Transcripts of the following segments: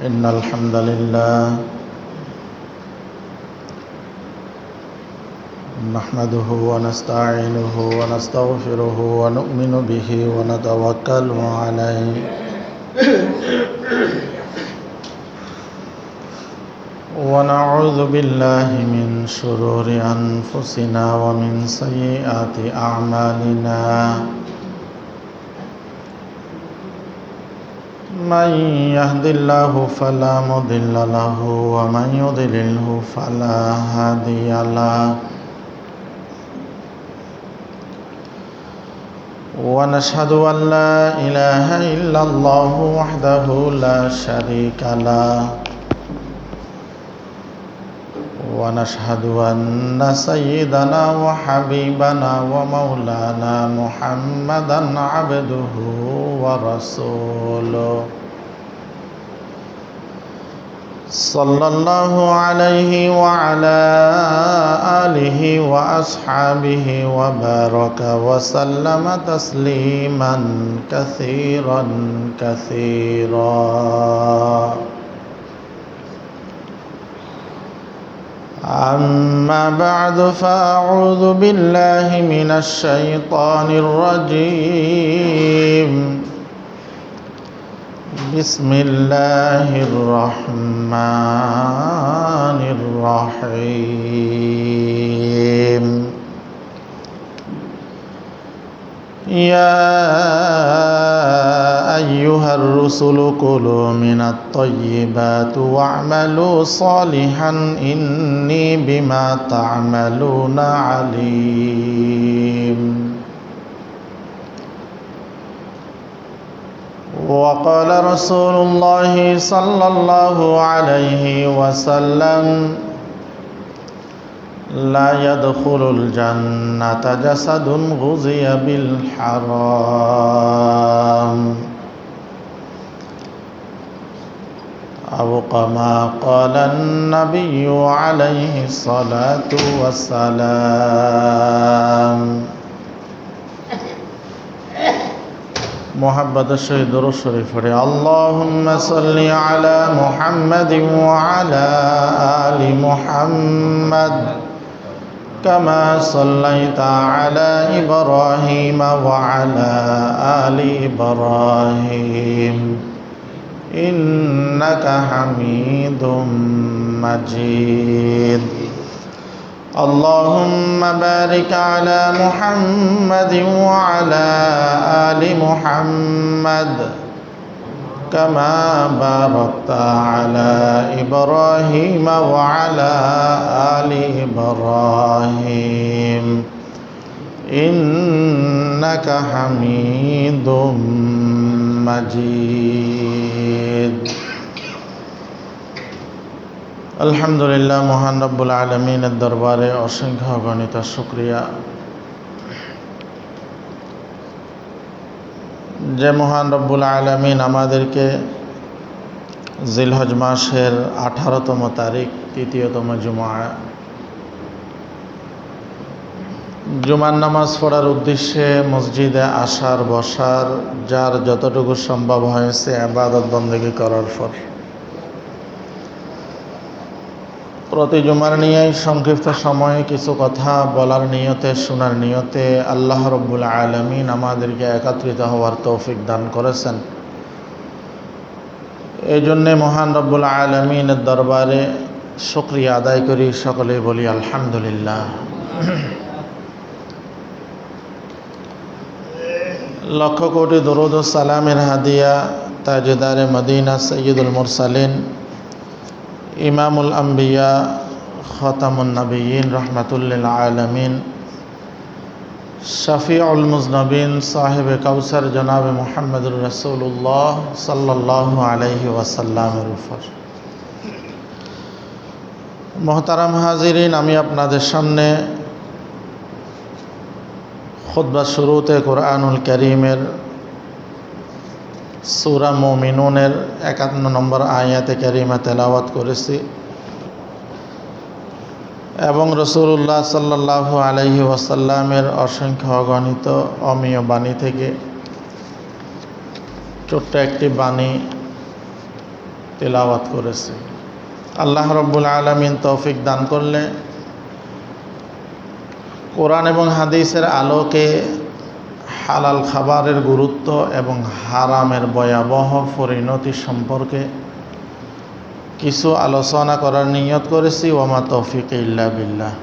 إن الحمد لله نحمده ونستعينه ونستغفره ونؤمن به ونتوكل عليه ونعوذ بالله من شرور أنفسنا ومن سيئات أعمالنا من يهد الله فلا مضل له ومن يضلله فلا هادي له ونشهد أن لا إله إلا الله وحده لا شريك له ونشهد أن سيدنا وحبيبنا ومولانا محمدا عبده ورسوله صلى الله عليه وعلى آله وأصحابه وبارك وسلم تسليما كثيرا كثيرا أما بعد فأعوذ بالله من الشيطان الرجيم بسم الله الرحمن الرحيم يا أيها الرسل كلوا من الطيبات واعملوا صالحا إني بما تعملون عليم وقال رسول الله صلى الله عليه وسلم لا يدخل الجنة جسد غزي بالحرام أو كما قال النبي عليه الصلاة والسلام محبت الشهيد درود شريف اللهم صل على محمد وعلى آل محمد كما صليت على إبراهيم وعلى آل إبراهيم إنك حميد مجيد اللهم بارك على محمد وعلى آل محمد كما باركت على إبراهيم وعلى آل إبراهيم إنك حميد مجيد আলহামদুলিল্লাহ মহান রব্বুল আলামিনের দরবারে অসংখ্য অগণিত শুকরিয়া যে মহান রব্বুল আলামিন আমাদেরকে জিলহজ মাসের 18তম তারিখ তৃতীয়তম জুমার নামাজ পড়ার উদ্দেশ্যে মসজিদে আসার বসার যার যতটুকু সম্ভব হয়েছে ইবাদত বন্দেগী করার পর প্রতি জুমার নিয়ে সংক্ষিপ্ত সময়ে কিছু কথা বলার নিয়তে শোনার নিয়তে আল্লাহ রব্বুল আলামিন আমাদেরকে একত্রিত হওয়ার তৌফিক দান করেছেন। এই জন্যে মহান রব্বুল আলামিনের দরবারে শুকরিয়া আদায় করি, সকলেই বলি আলহামদুলিল্লাহ। লক্ষ কোটি দরুদ ও সালামের হাদিয়া তাজদারে মদিনা সৈয়দুল মুরসালিন ইমামুল আম্বিয়া খতামুন নবিয়্যিন রহমাতুল্লিল আলামিন শফিউল মুজনবিন সাহেবে কাউসার জনাবে মুহাম্মদুর রাসূলুল্লাহ সাল্লাল্লাহু আলাইহি ওয়াসাল্লামের উপর। মোহতারাম হাজিরিন, আমি আপনাদের সামনে খুতবা শুরুতে কোরআনুল কারীমের সূরা মুমিনুনের 51 নম্বর আয়াতে কারিমা তেলাওয়াত করেছি এবং রাসূলুল্লাহ সাল্লাল্লাহু আলাইহি ওয়াসাল্লামের অসংখ্য অগণিত অমীয় বাণী থেকে ছোট্ট একটি বাণী তেলাওয়াত করেছি। আল্লাহ রব্বুল আলামিন তৌফিক দান করলে কোরআন এবং হাদিসের আলোকে হালাল খাবারের গুরুত্ব এবং হারামের ভয়াবহ পরিণতি সম্পর্কে কিছু আলোচনা করার নিয়ত করেছি। ওমা তৌফিক ইল্লা বিল্লাহ।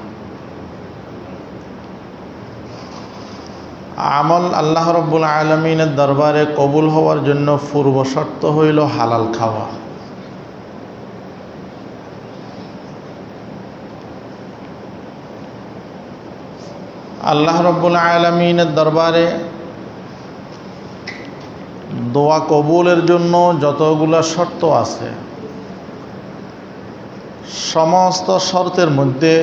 আমল আল্লাহ রব্বুল আলামিনের দরবারে কবুল হওয়ার জন্য পূর্ব শর্ত হইল হালাল খাওয়া। আল্লাহ রব্বুল আলামিনের দরবারে দোয়া কবুলের জন্য যতগুলো শর্ত আছে, সমস্ত শর্তের মধ্যে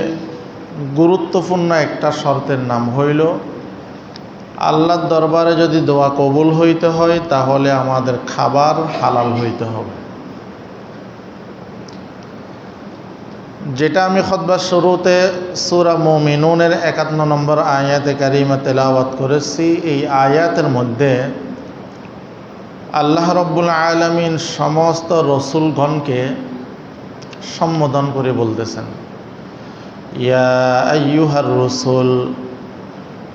গুরুত্বপূর্ণ একটা শর্তের নাম হইল আল্লাহর দরবারে যদি দোয়া কবুল হইতে হয় তাহলে আমাদের খাবার হালাল হইতে হবে। যেটা আমি খুতবার শুরুতে সূরা মুমিনুনের 51 নম্বর আয়াতে কারিমা তেলাওয়াত করেছি। এই আয়াতের মধ্যে আল্লাহ রব্বুল আলামিন সমস্ত রসুলগণকে সম্বোধন করে বলতেছেন, ইয়া আইয়ুহার রসুল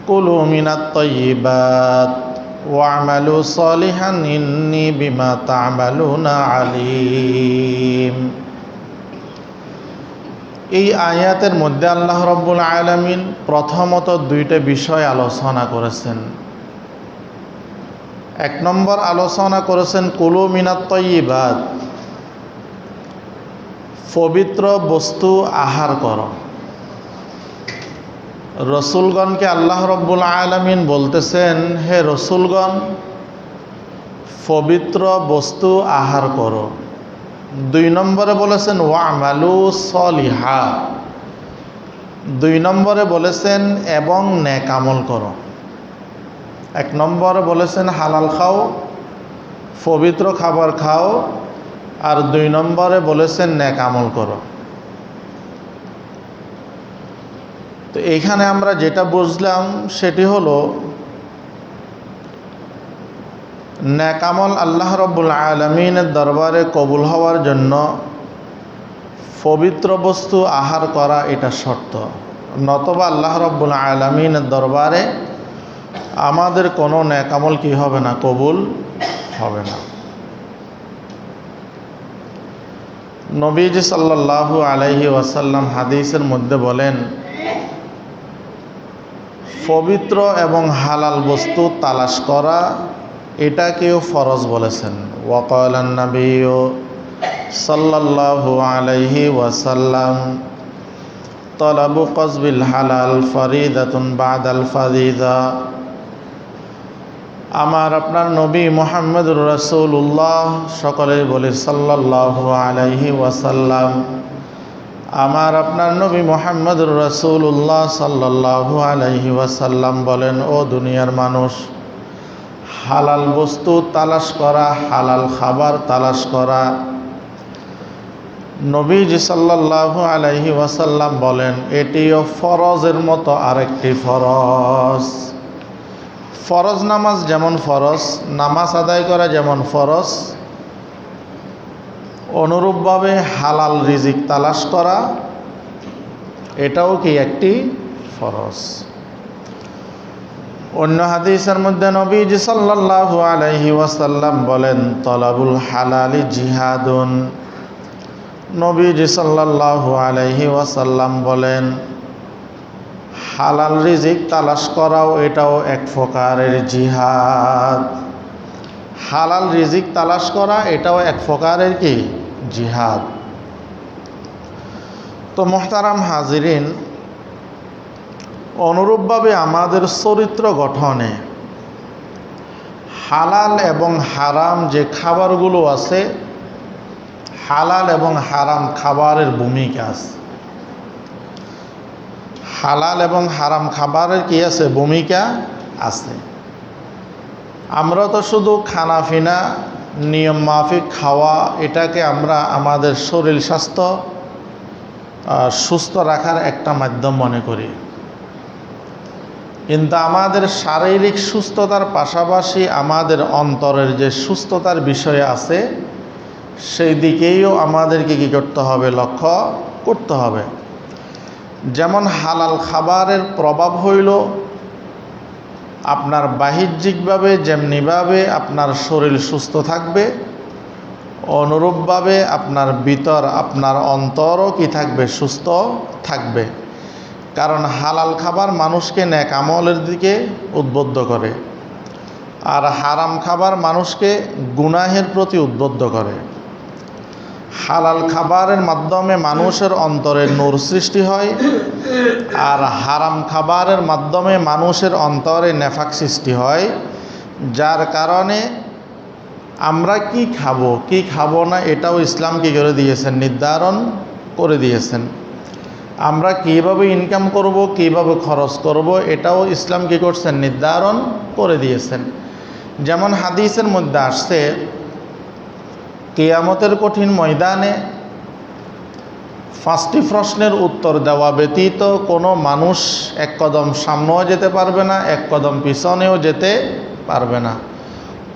কুলু মিনাত তাইয়্যিবাত ওয়া'মালু সলিহান ইন্নী বিমা তা'মালুনা আলিম। এই আয়াতের মধ্যে আল্লাহ রব্বুল আলামিন প্রথমত দুইটা বিষয় আলোচনা করেছেন। এক নম্বর আলোচনা করেছেন কুলু মিনাত তাইয়্যিবাত, পবিত্র বস্তু আহার করো। রসুলগণকে আল্লাহ রব্বুল আলামিন বলতেছেন, হে রসুলগণ, পবিত্র বস্তু আহার করো। দুই নম্বরে বলেছেন ওয়া'মালু সলিহা, দুই নম্বরে বলেছেন এবং নেক আমল করো। এক নম্বরে বলেছেন হালাল খাও, পবিত্র খাবার খাও, আর দুই নম্বরে বলেছেন নেক আমল করো। তো এইখানে আমরা যেটা বুঝলাম সেটি হলো নেক আমল আল্লাহ রব্বুল আলামিনের দরবারে কবুল হওয়ার জন্য পবিত্র বস্তু আহার করা এটা শর্ত, নতবা আল্লাহ রব্বুল আলামিনের দরবারে আমাদের কোনো নেক আমল কি হবে না, কবুল হবে না। নবীজি সাল্লাল্লাহু আলাইহি ওয়াসাল্লাম হাদিসের মধ্যে বলেন, পবিত্র এবং হালাল বস্তু তালাশ করা এটাকেও ফরজ বলেছেন। ওয়াকালান নাবিয়্যু সাল্লাল্লাহু আলাইহি ওয়াসাল্লাম তলাবু কসবিল হালাল ফরিদাতুন বাদাল ফারিদা। আমার আপনার নবী মুহাম্মদুর রাসূলুল্লাহ, সকলেই বলি সাল্লাল্লাহু আলাইহি ওয়াসাল্লাম, আমার আপনার নবী মুহাম্মদুর রাসূলুল্লাহ সাল্লাল্লাহু আলাইহি ওয়াসাল্লাম বলেন, ও দুনিয়ার মানুষ, হালাল বস্তু তালাশ করা, হালাল খাবার তালাশ করা। নবীজি সাল্লাল্লাহু আলাইহি ওয়াসাল্লাম বলেন, এটিও ফরজের মতো আরেকটি ফরজ। ফরজ নামাজ যেমন ফরজ, নামাজ আদায় করা যেমন ফরজ, অনুরূপভাবে হালাল রিজিক তালাশ করা এটাও কি একটি ফরজ। অন্য হাদিসের মধ্যে নবীজি সাল্লাল্লাহু আলাইহি ওয়াসাল্লাম বলেন, তলাবুল হালালি জিহাদুন। নবীজি সাল্লাল্লাহু আলাইহি ওয়াসাল্লাম বলেন, হালাল রিজিক তালাশ করাও এটাও এক প্রকারের জিহাদ। হালাল রিজিক তালাশ করা এটাও এক প্রকারের কি, জিহাদ। তো মুহতারাম হাজিরিন, অনুরূপভাবে আমাদের চরিত্র গঠনে হালাল এবং হারাম যে খাবারগুলো আছে, হালাল এবং হারাম খাবারের ভূমিকা আছে। হালাল এবং হারাম খাবারের কি আছে, ভূমিকা আছে। আমরা তো শুধু খানাফিনা নিয়ম মাফিক খাওয়া এটাকে আমরা আমাদের শরীর স্বাস্থ্য সুস্থ রাখার একটা মাধ্যম মনে করি, কিন্তু আমাদের শারীরিক সুস্থতার পাশাপাশি আমাদের অন্তরের যে সুস্থতার বিষয় আছে সেই দিকেও আমাদেরকে কী করতে হবে, লক্ষ্য করতে হবে। যেমন হালাল খাবারের প্রভাব হইল আপনার বাহ্যিকভাবে যেমনিভাবে আপনার শরীর সুস্থ থাকবে, অনুরূপভাবে আপনার ভিতর আপনার অন্তরও কি থাকবে, সুস্থ থাকবে। কারণ হালাল খাবার মানুষকে নেক আমলের দিকে উদ্বুদ্ধ করে, আর হারাম খাবার মানুষকে গুনাহের প্রতি উদ্বুদ্ধ করে। হালাল খাবারের মাধ্যমে মানুষের অন্তরে নূর সৃষ্টি হয়, আর হারাম খাবারের মাধ্যমে মানুষের অন্তরে নেফাক সৃষ্টি হয়। যার কারণে আমরা কি খাবো কি খাবো না এটাও ইসলাম কি করে দিয়েছেন, নির্ধারণ করে দিয়েছেন। আমরা কিভাবে ইনকাম করব, কিভাবে খরচ করব, এটাও ইসলাম কি করছেন, নির্ধারণ করে দিয়েছেন। যেমন হাদিসের মধ্যে আসছে, কিয়ামতের কঠিন ময়দানে 5টি প্রশ্নের উত্তর দেওয়া ব্যতীত কোনো মানুষ এক কদম সামনেও যেতে পারবে না, এক কদম পিছনেও যেতে পারবে না।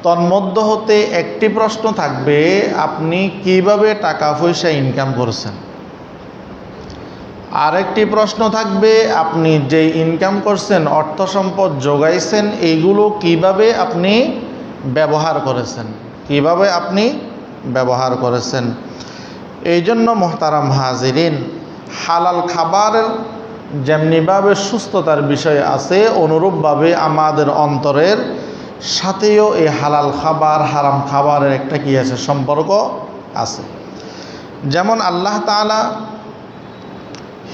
তন্মধ্য হতে একটি প্রশ্ন থাকবে, আপনি কিভাবে টাকা পয়সা ইনকাম করছেন। আরেকটি প্রশ্ন থাকবে, আপনি যে ইনকাম করছেন, অর্থ সম্পদ যোগাইছেন, এইগুলো কিভাবে আপনি ব্যবহার করেছেন, কিভাবে আপনি ব্যবহার করেছেন। এই জন্য মোহতারাম হাজিরিন, হালাল খাবারের যেমনিভাবে সুস্থতার বিষয় আছে, অনুরূপভাবে আমাদের অন্তরের সাথেও এই হালাল খাবার হারাম খাবারের একটা কি আছে, সম্পর্ক আছে। যেমন আল্লাহ তাআলা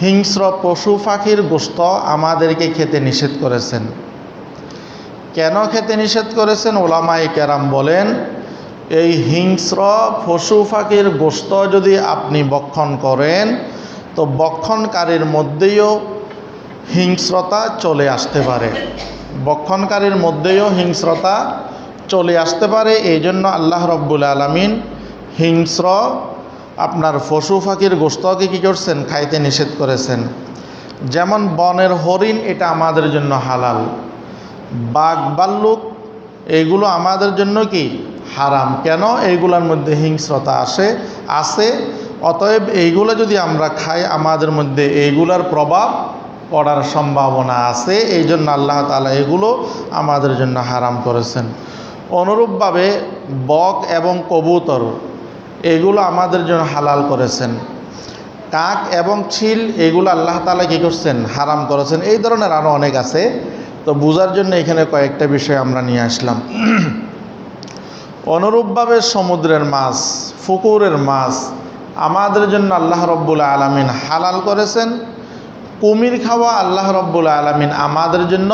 হিংস্র পশু পাখির গোশত আমাদেরকে খেতে নিষেধ করেছেন। কেন খেতে নিষেধ করেছেন? ওলামায়ে কেরাম বলেন, এই হিংস্র পশু পাখির গোশত যদি আপনি ভক্ষণ করেন, তো ভক্ষণকারীর মধ্যেও হিংস্রতা চলে আসতে পারে, ভক্ষণকারীর মধ্যেও হিংস্রতা চলে আসতে পারে। এই জন্য আল্লাহ রব্বুল আলামিন হিংস্র আপনার পশু পাখির গোশতকে কী করছেন, খাইতে নিষেধ করেছেন। যেমন বনের হরিণ, এটা আমাদের জন্য হালাল। বাঘ ভাল্লুক এইগুলো আমাদের জন্য কি, হারাম। কেন? এইগুলোর মধ্যে হিংস্রতা আছে। অতএব এইগুলো যদি আমরা খাই, আমাদের মধ্যে এইগুলার প্রভাব পড়ার সম্ভাবনা আছে। এই জন্য আল্লাহ তাআলা এগুলো আমাদের জন্য হারাম করেছেন। অনুরূপভাবে বক এবং কবুতর এগুলো আমাদের জন্য হালাল করেছেন। কাক এবং চিল এগুলো আল্লাহ তাআলা কী করছেন, হারাম করেছেন। এই ধরনের আরও অনেক আছে, তো বোঝার জন্য এখানে কয়েকটা বিষয় আমরা নিয়ে আসলাম। অনুরূপভাবে সমুদ্রের মাছ, পুকুরের মাছ আমাদের জন্য আল্লাহ রব্বুল আলামিন হালাল করেছেন। কুমির খাওয়া আল্লাহ রব্বুল আলামিন আমাদের জন্য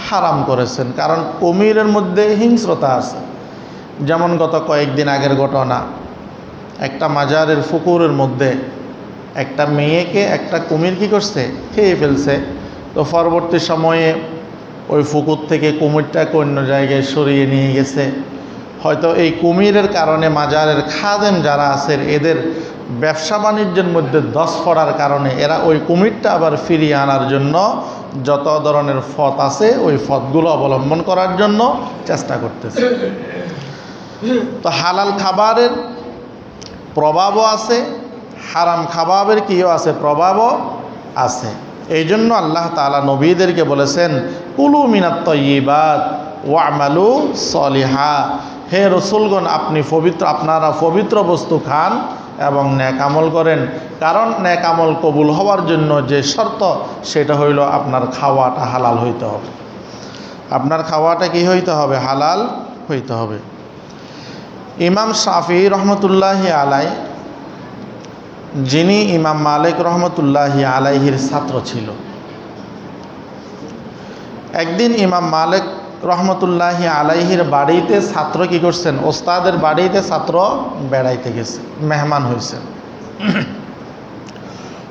হারাম করেছেন, কারণ কুমিরের মধ্যে হিংস্রতা আছে। যেমন গত কয়েকদিন আগের ঘটনা, একটা মাজারের পুকুরের মধ্যে একটা মেয়েকে একটা কুমির কী করছে, খেয়ে ফেলছে। তো পরবর্তী সময়ে ওই পুকুর থেকে কুমিরটাকে অন্য জায়গায় সরিয়ে নিয়ে গেছে। হয়তো এই কুমিরের কারণে মাজারের খাদেম যারা আছেন, এদের ব্যবসা বাণিজ্যের মধ্যে দশ পড়ার কারণে এরা ওই কুমিরটা আবার ফিরিয়ে আনার জন্য যত ধরনের পথ আছে ওই পথগুলো অবলম্বন করার জন্য চেষ্টা করতেছে। তো হালাল খাবারের প্রভাবও আছে, হারাম খাবারের কিও আছে, প্রভাবও আছে। এই জন্য আল্লাহ তাআলা নবীদেরকে বলেছেন, কুলু মিনাত তাইয়্যিবাত ওয়া'মালু সলিহা। হে রসুলগণ, আপনারা পবিত্র বস্তু খান এবং নেক আমল করেন। কারণ নেক আমল কবুল হওয়ার জন্য যে শর্ত, সেটা হইল আপনার খাওয়াটা হালাল হইতে হবে। আপনার খাওয়াটা কি হইতে হবে, হালাল হইতে হবে। ইমাম শাফিঈ রহমতুল্লাহি আলাই, যিনি ইমাম মালিক রহমতুল্লাহি আলাইহির ছাত্র ছিল, একদিন ইমাম মালিক রহমতুল্লাহি আলাইহির বাড়িতে ছাত্র কি করছেন, ওস্তাদের বাড়িতে ছাত্র বেড়াইতে গেছে, মেহমান হয়েছে।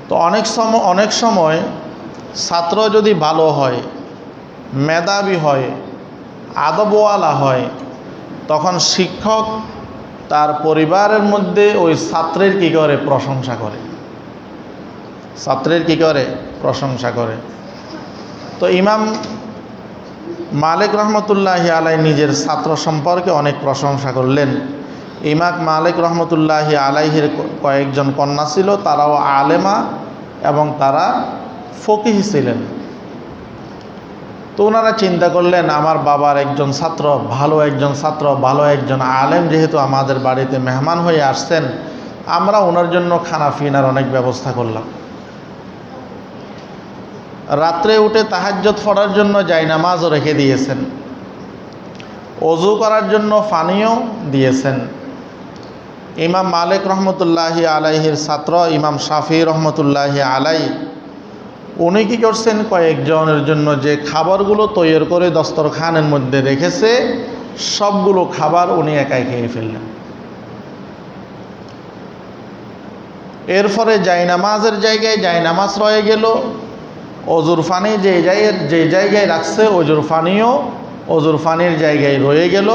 তো অনেক সময় ছাত্র যদি ভালো হয়, মেধাবী হয়, আদবওয়ালা হয়, তখন শিক্ষক তার পরিবারের মধ্যে ওই ছাত্রের কি করে, প্রশংসা করে। ছাত্রের কি করে, প্রশংসা করে। তো ইমাম মালিক রহমতুল্লাহি আলাই নিজের ছাত্র সম্পর্কে অনেক প্রশংসা করলেন। ইমাম মালিক রহমতুল্লাহি আলাইহির কয়েকজন কন্যা ছিল, তারাও আলেমা এবং তারা ফকিহ ছিলেন। তো ওনারা চিন্তা করলেন, আমার বাবার একজন ছাত্র, ভালো একজন আলেম যেহেতু আমাদের বাড়িতে মেহমান হয়ে আসছেন, আমরা ওনার জন্য খানা পিনার অনেক ব্যবস্থা করলাম। রাত্রে উঠে তাহাজ্জুদ পড়ার জন্য জায়নামাজও রেখে দিয়েছেন, ওযু করার জন্য পানিও দিয়েছেন। ইমাম মালিক রহমতুল্লাহি আলাইহির ছাত্র ইমাম শাফি রহমতুল্লাহি আলাই, উনি কী করছেন, কয়েকজনের জন্য যে খাবারগুলো তৈরি করে দস্তরখানের মধ্যে রেখেছে, সবগুলো খাবার উনি একাই খেয়ে ফেললেন। এরপরে জায়নামাজের জায়গায় জায়নামাজ রয়ে গেল, অজুর পানি যে জায়গায় রাখছে অজুর পানির জায়গায় রয়ে গেল।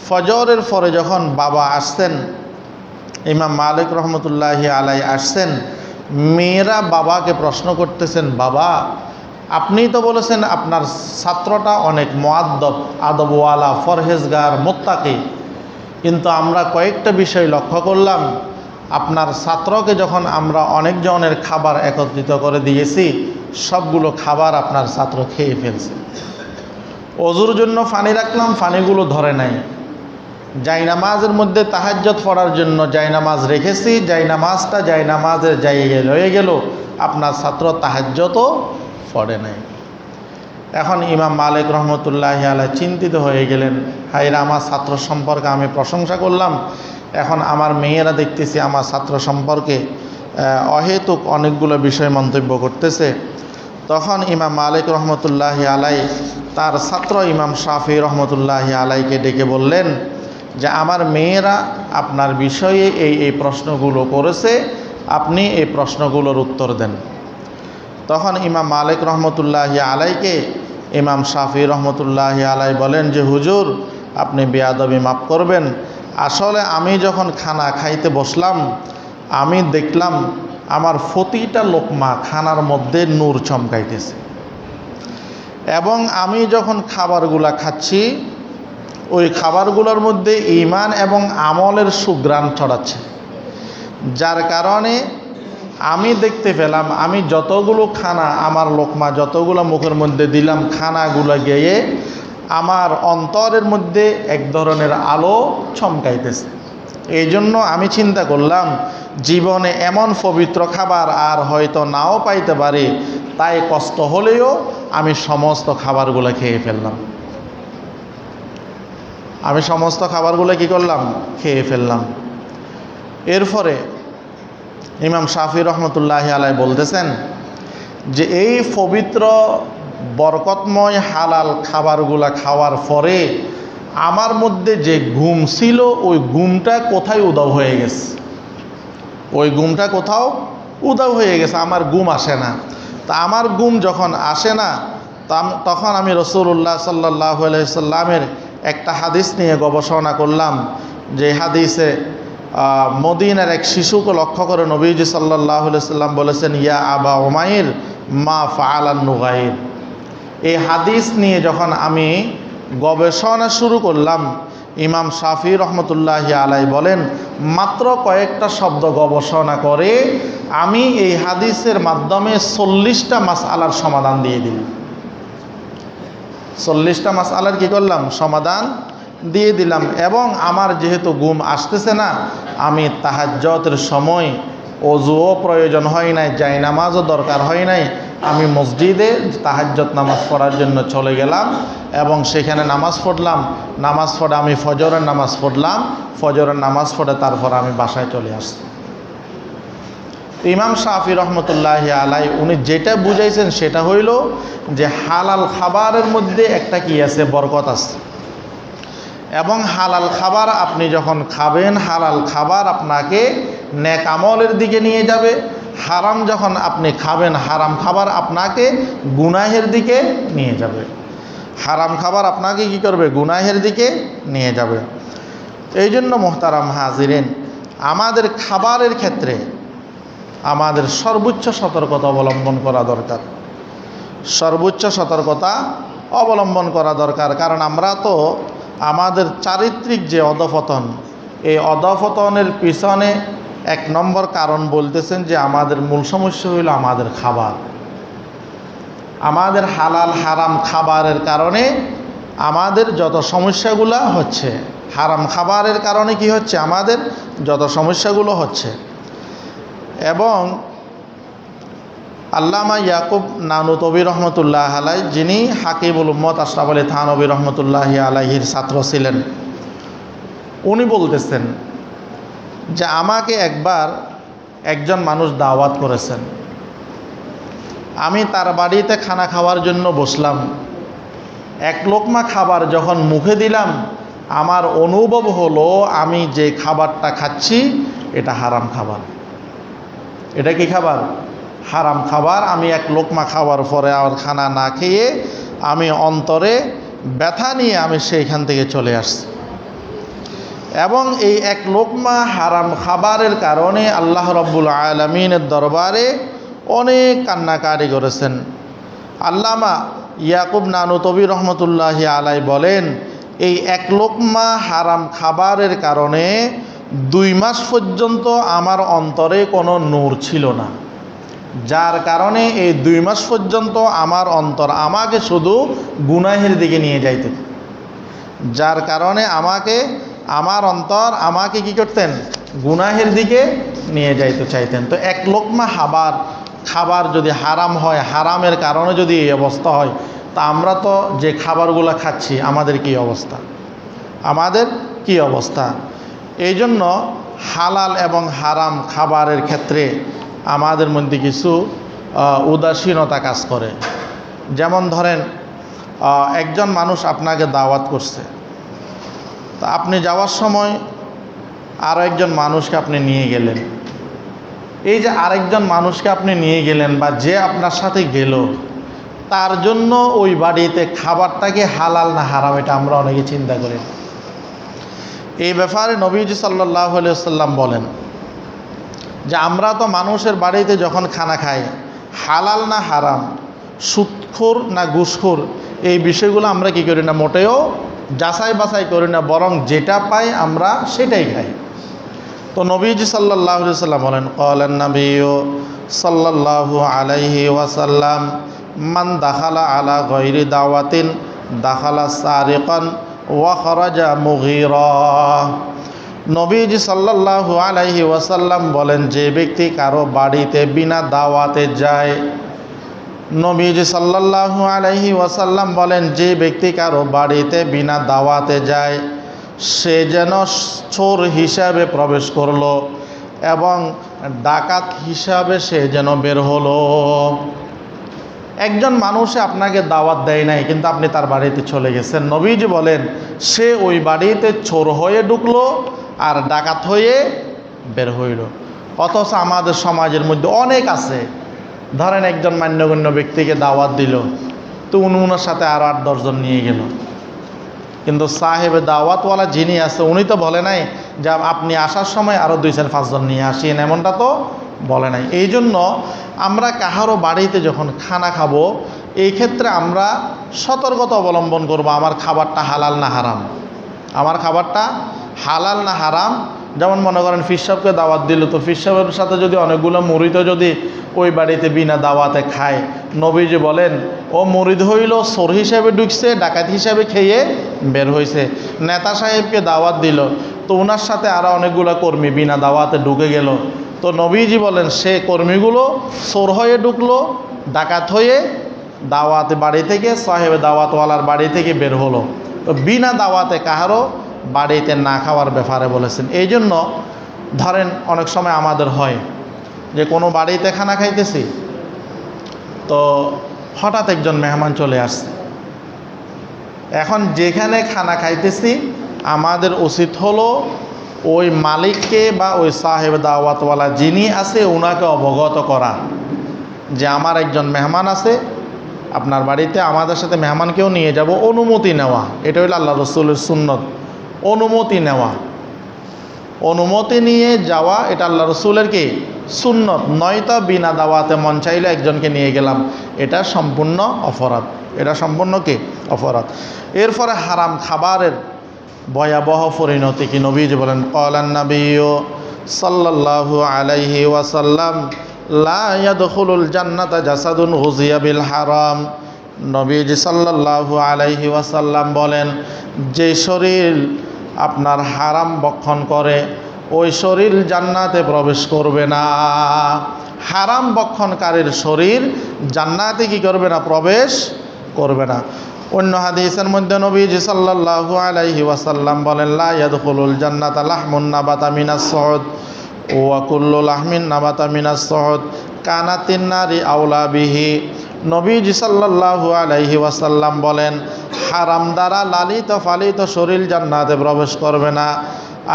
ফজরের পরে যখন বাবা আসছেন, ইমাম মালিক রহমতুল্লাহি আলাই আসছেন, মেয়েরা বাবাকে প্রশ্ন করতেছেন, বাবা আপনি তো বলেছেন আপনার ছাত্রটা অনেক মুআদ্দব, আদবওয়ালা, ফরহেজগার, মুত্তাকি, কিন্তু আমরা কয়েকটা বিষয় লক্ষ্য করলাম, আপনার ছাত্রকে যখন আমরা অনেকজনের খাবার একত্রিত করে দিয়েছি, সবগুলো খাবার আপনার ছাত্র খেয়ে ফেলছে। অজুর জন্য পানি রাখলাম, পানিগুলো ধরে নাই। জায়নামাজের মধ্যে তাহাজ্জুদ পড়ার জন্য জায়নামাজ রেখেছি, জায়নামাজের জায়গায় রয়ে গেল, আপনার ছাত্র তাহাজ্জুদও পড়ে নাই। এখন ইমাম মালিক রহমতুল্লাহি আলাইহি চিন্তিত হয়ে গেলেন, হায়রে, আমার ছাত্র সম্পর্কে আমি প্রশংসা করলাম, এখন আমার মেয়েরা দেখতেছি আমার ছাত্র সম্পর্কে অহেতুক অনেকগুলো বিষয় মন্তব্য করতেছে। তখন ইমাম মালিক রহমতুল্লাহি আলাইহি তার ছাত্র ইমাম শাফি রহমতুল্লাহি আলাইহিকে ডেকে বললেন যে, আমার মেয়েরা আপনার বিষয়ে এই প্রশ্নগুলো করেছে, আপনি এই প্রশ্নগুলোর উত্তর দেন। তখন ইমাম মালিক রহমতুল্লাহি আলাইহিকে ইমাম শাফি রহমতুল্লাহি আলাইহি বলেন যে, হুজুর আপনি বেয়াদবি মাফ করবেন, আসলে আমি যখন খানা খাইতে বসলাম, আমি দেখলাম আমার প্রতিটা লোকমা খানার মধ্যে নূর চমকাইতেছে, এবং আমি যখন খাবারগুলা খাচ্ছি, ওই খাবারগুলোর মধ্যে ঈমান এবং আমলের সুঘ্রাণ ছড়াচ্ছে, যার কারণে আমি দেখতে পেলাম আমি যতগুলো খানা, আমার লোকমা যতগুলো মুখের মধ্যে দিলাম, খানাগুলো গিয়ে আমার অন্তরের মধ্যে এক ধরনের আলো চমকাইতেছে। এই জন্য আমি চিন্তা করলাম, জীবনে এমন পবিত্র খাবার আর হয়তো নাও পাইতে পারি, তাই কষ্ট হলেও আমি সমস্ত খাবারগুলো খেয়ে ফেললাম। কি করলাম? খেয়ে ফেললাম। এরপরে ইমাম শাফি রহমতুল্লাহি আলাইহি বলতেছেন যে, এই পবিত্র বরকতময় হালাল খাবারগুলা খাওয়ার পরে আমার মধ্যে যে ঘুম ছিল, ওই ঘুমটা কোথায় উধাও হয়ে গেছে। আমার ঘুম আসে না। তা আমার ঘুম যখন আসে না, তখন আমি রাসূলুল্লাহ সাল্লাল্লাহু আলাইহি সাল্লামের একটা হাদিস নিয়ে গবেষণা করলাম, যে হাদিসে মদিনার এক শিশুকে লক্ষ্য করে নবীজি সাল্লাল্লাহু আলাইহি সাল্লাম বলেছেন, ইয়া আবা উমাইর মা ফাআলান নুগাইর। এই হাদিস নিয়ে যখন আমি গবেষণা শুরু করলাম, ইমাম শাফি রহমতুল্লাহি আলাইহি বলেন, মাত্র কয়েকটা শব্দ গবেষণা করে আমি এই হাদিসের মাধ্যমে 40টা মাসআলার সমাধান দিয়ে দিলাম। 40টা মাসআলার কি করলাম? সমাধান দিয়ে দিলাম। এবং আমার যেহেতু ঘুম আসতেছে না, আমি তাহাজ্জুদের সময় ওযুও প্রয়োজন হয় নাই, জায়নামাজও দরকার হয় নাই, আমি মসজিদে তাহাজ্জুদ নামাজ পড়ার জন্য চলে গেলাম এবং সেখানে নামাজ পড়লাম। নামাজ পড়ে আমি ফজরের নামাজ পড়লাম, ফজরের নামাজ পড়ে তারপর আমি বাসায় চলে আসলাম। ইমাম শাফি রহমতুল্লাহি আলাইহি উনি যেটা বুঝাইছেন সেটা হইল যে হালাল খাবারের মধ্যে একটা কি আছে? বরকত আছে। এবং হালাল খাবার আপনি যখন খাবেন, হালাল খাবার আপনাকে নেক আমলের দিকে নিয়ে যাবে। হারাম যখন আপনি খাবেন, হারাম খাবার আপনাকে গুনাহের দিকে নিয়ে যাবে। কি করবে? গুনাহের দিকে নিয়ে যাবে। এই জন্য মোহতারাম হাজিরিন, আমাদের খাবারের ক্ষেত্রে আমাদের সর্বোচ্চ সতর্কতা অবলম্বন করা দরকার। কারণ আমরা তো আমাদের চারিত্রিক যে অধঃপতন, এই অধঃপতনের পিছনে এক নম্বর কারণ বলতেছেন যে আমাদের মূল সমস্যা হইল আমাদের খাবার। আমাদের হালাল হারাম খাবারের কারণে আমাদের যত সমস্যাগুলো হচ্ছে, হারাম খাবারের কারণে কি হচ্ছে, আমাদের যত সমস্যাগুলো হচ্ছে। এবং আল্লামা ইয়াকুব নানুতবি রহমতুল্লাহ আলাই, যিনি হাকিমুল উম্মত আশরাফ আলী থানবী রহমতুল্লাহ আলাইহির ছাত্র ছিলেন, উনি বলতেছেন যে আমাকে একবার একজন মানুষ দাওয়াত করেছেন, আমি তার বাড়িতে খানা খাওয়ার জন্য বসলাম। এক লোকমা খাবার যখন মুখে দিলাম, আমার অনুভব হলো আমি যে খাবারটা খাচ্ছি এটা হারাম খাবার। এটা কি খাবার? হারাম খাবার। আমি এক লোকমা খাওয়ার পরে আর খানা না খেয়ে আমি অন্তরে ব্যথা নিয়ে আমি সেইখান থেকে চলে আসছি। এবং এই এক লোকমা হারাম খাবারের কারণে আল্লাহ রাব্বুল আলামিনের দরবারে অনেক কান্নাকাটি করেছেন। আল্লামা ইয়াকুব নানুতবি রহমতুল্লাহ আলাই বলেন, এই এক লোকমা হারাম খাবারের কারণে 2 মাস পর্যন্ত আমার অন্তরে কোনো নূর ছিল না, যার কারণে এই 2 মাস পর্যন্ত আমার অন্তর আমাকে শুধু গুনাহের দিকে নিয়ে যাইত, যার কারণে আমার অন্তর আমাকে কি করতেন, গুনাহের দিকে নিয়ে যাইতে চাইতেন। তো এক লোকমা খাবার যদি হারাম হয়, হারামের কারণে যদি এই অবস্থা হয়, তা আমরা তো যে খাবারগুলো খাচ্ছি আমাদের কি অবস্থা, আমাদের কি অবস্থা। এই জন্য হালাল এবং হারাম খাবারের ক্ষেত্রে আমাদের মধ্যে কিছু উদাসীনতা কাজ করে। যেমন ধরেন, একজন মানুষ আপনাকে দাওয়াত করছে, তা আপনি যাওয়ার সময় আরও একজন মানুষকে আপনি নিয়ে গেলেন। এই যে আরেকজন মানুষকে আপনি নিয়ে গেলেন বা যে আপনার সাথে গেল, তার জন্য ওই বাড়িতে খাবারটাকে হালাল না হারাম এটা আমরা অনেকে চিন্তা করি। এই ব্যাপারে নবীজি সাল্লাল্লাহু আলাইহি ওয়াসাল্লাম বলেন যে আমরা তো মানুষের বাড়িতে যখন খানা খাই, হালাল না হারাম, সুদখোর না ঘুষখোর, এই বিষয়গুলো আমরা কি করি না, মোটেও যাচাই বাছাই করি না, বরং যেটা পাই আমরা সেটাই খাই। তো নবীজি সাল্লাল্লাহু আলাইহি ওয়াসাল্লাম বলেন, ক্বালান নবিয়্যু সাল্লাল্লাহু আলাইহি ওয়াসাল্লাম, মান দাখালা আলা গায়রি দাওয়াতিন দাখালা সারিকান ওয়া খারাজা মুগীরা। নবীজি সাল্লাল্লাহু আলাইহি ওয়াসাল্লাম বলেন, যে ব্যক্তি কারো বাড়িতে বিনা দাওয়াতে যায়, নবীজি সাল্লাল্লাহু আলাইহি ওয়াসাল্লাম বলেন, যে ব্যক্তি কারো বাড়িতে বিনা দাওয়াতে যায় সে যেন চোর হিসাবে প্রবেশ করলো এবং ডাকাত হিসাবে সে যেন বের হলো। একজন মানুষে আপনাকে দাওয়াত দেয় নাই, কিন্তু আপনি তার বাড়িতে চলে গেছেন, নবীজি বলেন সে ওই বাড়িতে চোর হয়ে ঢুকলো আর ডাকাত হয়ে বের হইল। অথচ আমাদের সমাজের মধ্যে অনেক আছে, ধরেন একজন মান্যগণ্য ব্যক্তিকে দাওয়াত দিল, তো উনার সাথে আরও 8-10 জন নিয়ে গেল, কিন্তু সাহেব দাওয়াতওয়ালা যিনি আছে উনি তো বলে নাই যে আপনি আসার সময় আরও 2-4-5 জন নিয়ে আসেন, এমনটা তো বলে নাই। এই জন্য আমরা কাহারও বাড়িতে যখন খানা খাবো, এই ক্ষেত্রে আমরা সতর্কতা অবলম্বন করব, আমার খাবারটা হালাল না হারাম, আমার খাবারটা হালাল না হারাম। যেমন মনে করেন ফির সাহেবকে দাওয়াত দিল, তো ফির সাহেবের সাথে যদি অনেকগুলো মুরিদ যদি ওই বাড়িতে বিনা দাওয়াতে খায়, নবীজি বলেন ও মুরিদ হইল চোর হিসাবে ঢুকছে, ডাকাত হিসাবে খেয়ে বের হয়েছে। নেতা সাহেবকে দাওয়াত দিল, তো ওনার সাথে আরও অনেকগুলো কর্মী বিনা দাওয়াতে ঢুকে গেল, তো নবীজি বলেন সে কর্মীগুলো চোর হয়ে ঢুকলো, ডাকাত হয়ে দাওয়াতে বাড়ি থেকে, সাহেব দাওয়াতওয়ালার বাড়ি থেকে বের হলো। তো বিনা দাওয়াতে কাহারও বাড়িতে না খাওয়ার ব্যাপারে বলেছেন। এই জন্য ধরেন অনেক সময় আমাদের হয় যে কোনো বাড়িতে খানা খাইতেছি, তো হঠাৎ একজন মেহমান চলে আসছে। এখন যেখানে খানা খাইতেছি আমাদের উচিত হলো ওই মালিককে বা ওই সাহেব দাওয়াতওয়ালা যিনি আছে ওনাকে অবগত করা যে আমার একজন মেহমান আছে আপনার বাড়িতে, আমাদের সাথে মেহমানকেও নিয়ে যাব, অনুমতি নেওয়া। এটা হলো আল্লাহ রসুলের সুন্নত, অনুমতি নেওয়া, অনুমতি নিয়ে যাওয়া, এটা আল্লাহ রসুলের কি সুন্নত। নয়তো বিনা দাওয়াতে মন চাইলে একজনকে নিয়ে গেলাম, এটা সম্পূর্ণ অপরাধ, এটা সম্পূর্ণ কি অপরাধ। এরপরে হারাম খাবারের ভয়াবহ পরিণতি কি? নবীজি বলেন, ক্বালান নাবিয়্যু সাল্লাল্লাহু আলাইহি ওয়াসাল্লাম, লা ইয়াদখুলুল জান্নাতা জাসাদুন গুযিয়া বিল হারাম। নবীজি সাল্লাল্লাহু আলাইহি ওয়াসাল্লাম বলেন, যে শরীর আপনার হারাম বক্ষণ করে ওই শরীর জান্নাতে প্রবেশ করবে না। হারাম বক্ষণকারীর শরীর জান্নাতে কি করবে না? প্রবেশ করবে না। অন্য হাদিসের মধ্যে নবীজি সাল্লাল্লাহু আলাইহি ওয়াসাল্লাম বলেন, লা ইয়াদখুলুল জান্নাতা লাহমুন নাবাতা মিনাস সুহুদ ওয়া কুল্লু লাহমিন নাবাতা মিনাস সুহুদ কানাতিন নারি আওলা বিহি। নবীজি সাল্লাল্লাহু আলাইহি ওয়াসাল্লাম বলেন, হারাম দ্বারা লালিত ফালিত শরীর জান্নাতে প্রবেশ করবে না,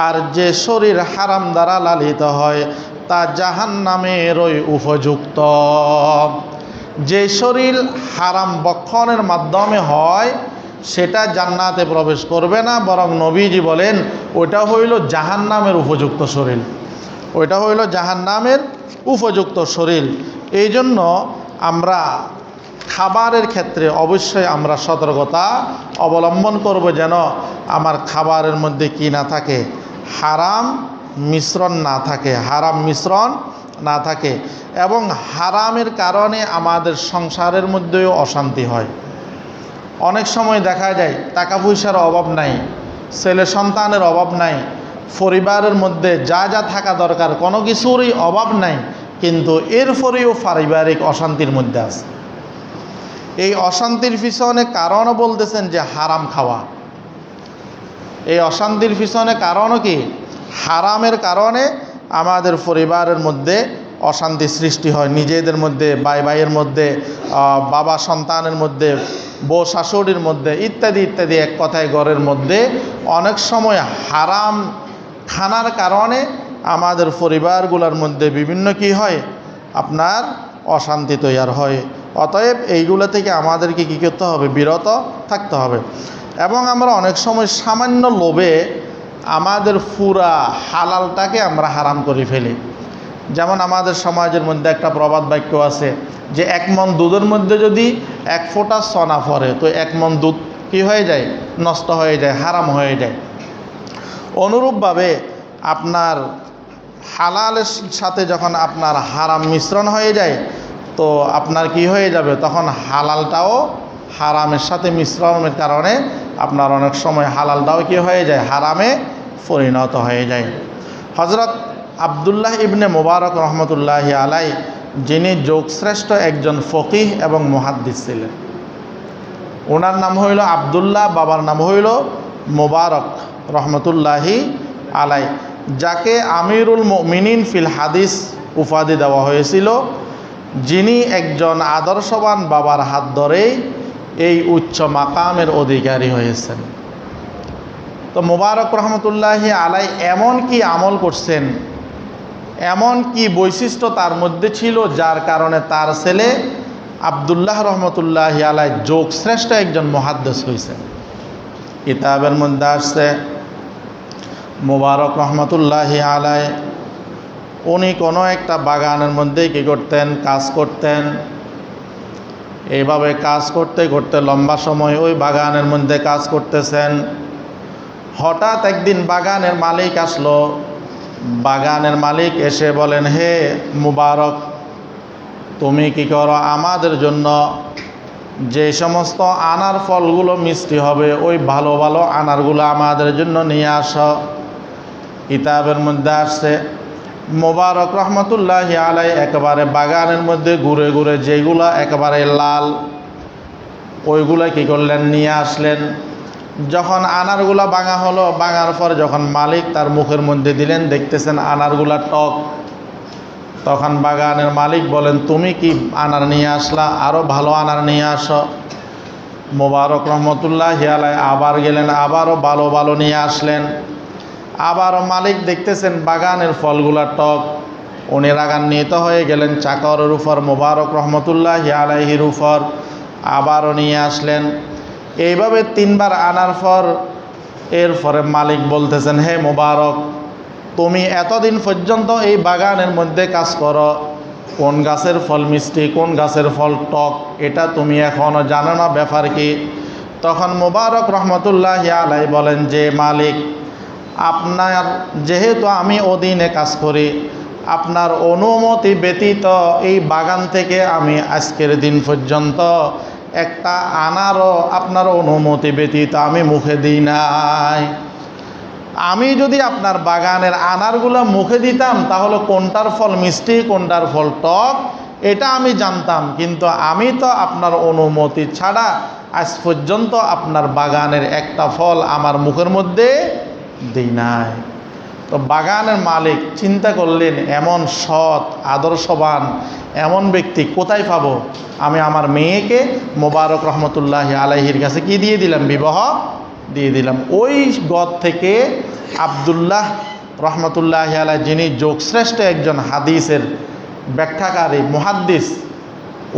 আর যে শরীর হারাম দ্বারা লালিত হয় তা জাহান্নামেরই উপযুক্ত। যে শরীর হারাম বক্ষণের মাধ্যমে হয় সেটা জান্নাতে প্রবেশ করবে না, বরং নবীজি বলেন ওইটা হইল জাহান্নামের উপযুক্ত শরীর, ওইটা হইল জাহান্নামের উপযুক্ত শরীর। এই জন্য আমরা খাবারের ক্ষেত্রে অবশ্যই আমরা সতর্কতা অবলম্বন করব, যেন আমার খাবারের মধ্যে কি না থাকে? হারাম মিশ্রণ না থাকে, হারাম মিশ্রণ না থাকে। এবং হারামের কারণে আমাদের সংসারের মধ্যেও অশান্তি হয়। অনেক সময় দেখা যায় টাকা পয়সার অভাব নাই, ছেলে সন্তানের অভাব নাই, পরিবারের মধ্যে যা যা থাকা দরকার কোনো কিছুরই অভাব নাই, কিন্তু এরপরেও পারিবারিক অশান্তির মধ্যে আছে। এই অশান্তির পিছনে কারণও বলতেছেন যে হারাম খাওয়া। এই অশান্তির পিছনে কারণও কি? হারামের কারণে আমাদের পরিবারের মধ্যে অশান্তি সৃষ্টি হয়, নিজেদের মধ্যে, ভাই ভাইয়ের মধ্যে, বাবা সন্তানের মধ্যে, বউ শাশুড়ির মধ্যে, ইত্যাদি ইত্যাদি। এক কথায় ঘরের মধ্যে অনেক সময় হারাম খানার কারণে আমাদের পরিবারগুলোর মধ্যে বিভিন্ন কি হয়? আপনার অশান্তি তৈরি হয়। অতএব এইগুলো থেকে আমাদেরকে কী করতে হবে? বিরত থাকতে হবে। এবং আমরা অনেক সময় সামান্য লোভে আমাদের পুরা হালালটাকে আমরা হারাম করে ফেলি। যেমন আমাদের সমাজের মধ্যে একটা প্রবাদ বাক্য আছে যে 1 মণ দুধের মধ্যে যদি 1 ফোঁটা সোনা পড়ে তো 1 মণ দুধ কী হয়ে যায়? নষ্ট হয়ে যায়, হারাম হয়ে যায়। অনুরূপভাবে আপনার হালালের সাথে যখন আপনার হারাম মিশ্রণ হয়ে যায় তো আপনার কি হয়ে যাবে? তখন হালালটাও হারামের সাথে মিশ্রণের কারণে আপনার অনেক সময় হালালটাও কি হয়ে যায়? হারামে পরিণত হয়ে যায়। হযরত আব্দুল্লাহ ইবনে মুবারক রহমতুল্লাহি আলাই, যিনি যোগশ্রেষ্ঠ একজন ফকিহ এবং মুহাদ্দিস ছিলেন, ওনার নাম হইল আব্দুল্লাহ, বাবার নাম হইল মুবারক রহমতুল্লাহি আলাই, যাকে আমিরুল মুমিনিন ফিল হাদিস উপাধি দেওয়া হয়েছিল, যিনি একজন আদর্শবান বাবার হাত ধরেই এই উচ্চ মাকামের অধিকারী হয়েছেন। তো মুবারক রহমতুল্লাহি আলাই এমন কি আমল করছেন, এমন কি বৈশিষ্ট্য তার মধ্যে ছিল যার কারণে তার ছেলে আব্দুল্লাহ রহমতুল্লাহি আলাই যোগশ্রেষ্ঠ একজন মুহাদ্দিস হয়েছেন। কিতাবের মধ্যে আসছে মুবারক রহমতুল্লাহি আলাই উনি কোনো একটা বাগানের মধ্যে কী করতেন? কাজ করতেন। এইভাবে কাজ করতে করতে লম্বা সময় ওই বাগানের মধ্যে কাজ করতেছেন। হঠাৎ একদিন বাগানের মালিক আসলো। বাগানের মালিক এসে বলেন, হে মুবারক, তুমি কি করো? আমাদের জন্য যে সমস্ত আনার ফলগুলো মিষ্টি হবে ওই ভালো ভালো আনারগুলো আমাদের জন্য নিয়ে আসো। কিতাবের মধ্যে আসছে মুবারক রহমতুল্লাহি আলাই একেবারে বাগানের মধ্যে ঘুরে ঘুরে যেগুলো একেবারে লাল ওইগুলো কী করলেন? নিয়ে আসলেন। যখন আনারগুলা ভাঙা হলো, ভাঙার পর যখন মালিক তার মুখের মধ্যে দিলেন, দেখতেছেন আনারগুলা টক। তখন বাগানের মালিক বলেন, তুমি কি আনার নিয়ে আসলা? আরও ভালো আনার নিয়ে আসো। মুবারক রহমতুল্লাহি আলাই আবার গেলেন, আবারও ভালো ভালো নিয়ে আসলেন। আবারও মালিক দেখতেছেন বাগানের ফলগুলা টক। উনি রাগান্বিত হয়ে গেলেন চাকরের উপর, মুবারক রহমতুল্লাহি আলাইহির উপর। আবারও নিয়ে আসলেন। এইভাবে 3 বার আনার পর এরপরে মালিক বলতেছেন, হে মুবারক, তুমি এতদিন পর্যন্ত এই বাগানের মধ্যে কাজ করো, কোন গাছের ফল মিষ্টি, কোন গাছের ফল টক, এটা তুমি এখনও জানো না? ব্যাপার কি? তখন মুবারক রহমতুল্লাহি আলাই বলেন যে মালিক, আপনার যেহেতু আমি অধীনে কাজ করি, আপনার অনুমতি ব্যতীত এই বাগান থেকে আমি আজকের দিন পর্যন্ত একটা আনারও আপনার অনুমতি ব্যতীত আমি মুখে দিই নাই। আমি যদি আপনার বাগানের আনারগুলো মুখে দিতাম তাহলে কোনটার ফল মিষ্টি কোনটার ফল টক এটা আমি জানতাম, কিন্তু আমি তো আপনার অনুমতি ছাড়া আজ পর্যন্ত আপনার বাগানের একটা ফল আমার মুখের মধ্যে দিই নাই। তো বাগানের মালিক চিন্তা করলেন, এমন সৎ আদর্শবান এমন ব্যক্তি কোথায় পাবো? আমি আমার মেয়েকে মোবারক রহমতুল্লাহি আলাইহির কাছে কি দিয়ে দিলাম? বিবাহ দিয়ে দিলাম। ওই গদ থেকে আব্দুল্লাহ রহমতুল্লাহি আলাই, যিনি যোগশ্রেষ্ঠ একজন হাদিসের ব্যাখ্যাকারী মুহাদ্দিস,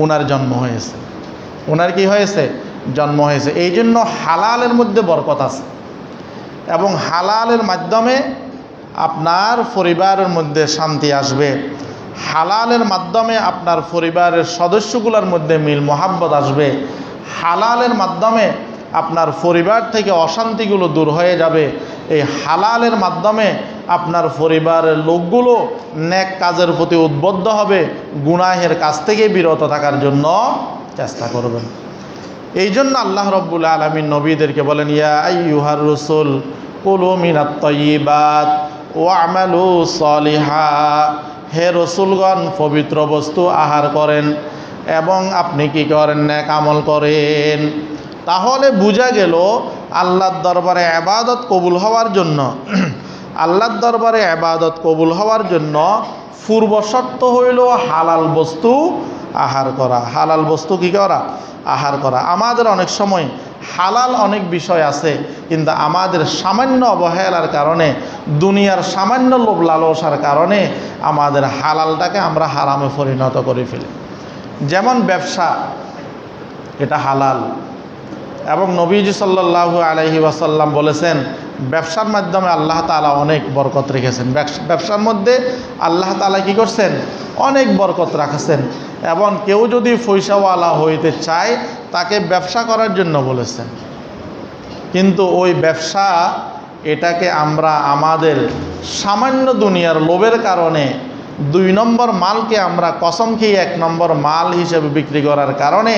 ওনার জন্ম হয়েছে। ওনার কি হয়েছে? জন্ম হয়েছে। এই জন্য হালালের মধ্যে বরকত আছে এবং হালালের মাধ্যমে আপনার পরিবারের মধ্যে শান্তি আসবে। হালালের মাধ্যমে আপনার পরিবারের সদস্যগুলোর মধ্যে মিল মোহাব্বত আসবে। হালালের মাধ্যমে আপনার পরিবার থেকে অশান্তিগুলো দূর হয়ে যাবে। এই হালালের মাধ্যমে আপনার পরিবারের লোকগুলো নেক কাজের প্রতি উদ্বুদ্ধ হবে, গুনাহের কাজ থেকে বিরত থাকার জন্য চেষ্টা করবেন। এই জন্য আল্লাহ রব্বুল আলামিন নবীদেরকে বলেন, ইয়া আইয়ুহার রাসূল কুলু মিনাত তাইয়্যিবাত ওয়া'মালু সলিহা। হে রসুলগণ, পবিত্র বস্তু আহার করেন এবং আপনি কি করেন? নেক আমল করেন। তাহলে বোঝা গেল আল্লাহর দরবারে ইবাদত কবুল হওয়ার জন্য আল্লাহর দরবারে ইবাদত কবুল হওয়ার জন্য পূর্ব শর্ত হইল হালাল বস্তু আহার করা। হালাল বস্তু কি করা? আহার করা। আমাদের অনেক সময় হালাল অনেক বিষয় আছে, কিন্তু আমাদের সামান্য অবহেলার কারণে, দুনিয়ার সামান্য লোভ লালসার কারণে আমাদের হালালটাকে আমরা হারামে পরিণত করে ফেলি। যেমন ব্যবসা, এটা হালাল এবং নবীজি সাল্লাল্লাহু আলাইহি ওয়াসাল্লাম বলেছেন ব্যবসার মাধ্যমে আল্লাহ তাআলা অনেক বরকত রেখেছেন। ব্যবসার মধ্যে আল্লাহ তাআলা কি করছেন? অনেক বরকত রাখছেন। এবং কেউ যদি পয়সাওয়ালা হইতে চায় তাকে ব্যবসা করার জন্য বলেছেন, কিন্তু ওই ব্যবসা এটাকে আমরা আমাদের সামান্য দুনিয়ার লোভের কারণে 2 নম্বর মালকে আমরা কসম খেয়ে 1 নম্বর মাল হিসেবে বিক্রি করার কারণে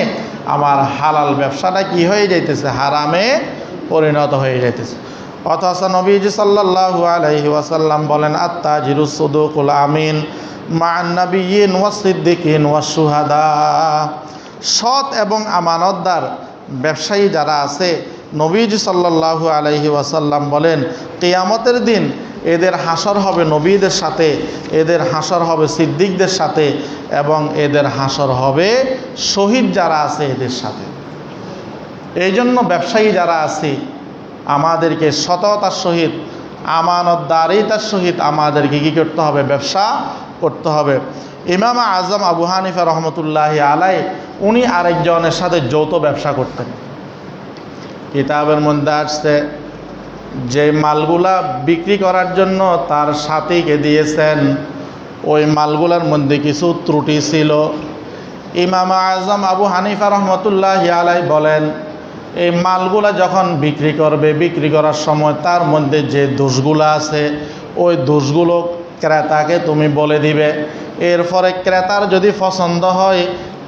আমার হালাল ব্যবসাটা কি হয়ে যাইতেছে? হারামে পরিণত হয়ে যাইতেছে। অথচ নবীজি সাল্লাল্লাহু আলাইহি ওয়াসাল্লাম বলেন, আত-তাজিরুস সুদুকুল আমিন মা'আন নাবিয়্যিন ওয়াস সিদ্দিকিন ওয়াস শুহাদা। সৎ এবং আমানতদার ব্যবসায়ী যারা আছে, নবীজি সাল্লাল্লাহু আলাইহি ওয়াসাল্লাম বলেন কিয়ামতের দিন এদের হাসর হবে নবীদের সাথে, এদের হাসর হবে সিদ্দিকদের সাথে এবং এদের হাসর হবে শহীদ যারা আছে এদের সাথে। এই জন্য ব্যবসায়ী যারা আছে আমাদেরকে সততার সহিত, আমানতদারিতার সহিত আমাদেরকে কী করতে হবে? ব্যবসা করতে হবে। ইমাম আজম আবু হানিফা রহমতুল্লাহি আলাই উনি আরেকজনের সাথে যৌথ ব্যবসা করতেন। কিতাবের মধ্যে আসছে যে মালগুলা বিক্রি করার জন্য তার সাথীকে দিয়েছেন, ওই মালগুলার মধ্যে কিছু ত্রুটি ছিল। ইমাম আজম আবু হানিফা রহমতুল্লাহি আলাই বলেন, এই মালগুলা যখন বিক্রি করবে, বিক্রি করার সময় তার মধ্যে যে দোষগুলো আছে ওই দোষগুলো ক্রেতাকে তুমি বলে দিবে। এরপরে ক্রেতার যদি পছন্দ হয়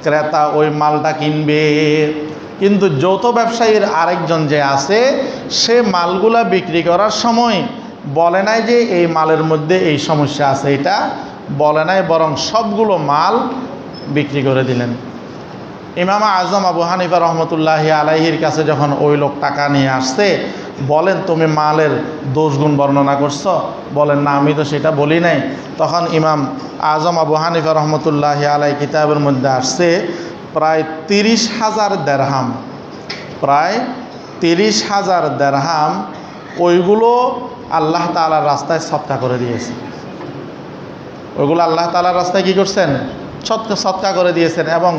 ক্রেতা ওই মালটা কিনবে। কিন্তু যৌথ ব্যবসায়ীর আরেকজন যে আছে সে মালগুলা বিক্রি করার সময় বলে নাই যে এই মালের মধ্যে এই সমস্যা আছে, এটা বলে নাই, বরং সবগুলো মাল বিক্রি করে দিলেন। ইমাম আজম আবু হানিফা রহমতুল্লাহি আলাইহির কাছে যখন ওই লোক টাকা নিয়ে আসছে, বলেন তুমি মালের দোষগুণ বর্ণনা করছো? বলেন না, আমি তো সেটা বলি নাই। তখন ইমাম আজম আবু হানিফা রহমতুল্লাহি আলাই কিতাবের মধ্যে আসছে প্রায় 30,000 দেরহাম, প্রায় 30,000 দেরহাম ওইগুলো আল্লাহ তাআলার রাস্তায় সদকা করে দিয়েছে। ওইগুলো আল্লাহ তাআলার রাস্তায় কী করছেন? সদকা করে দিয়েছেন। এবং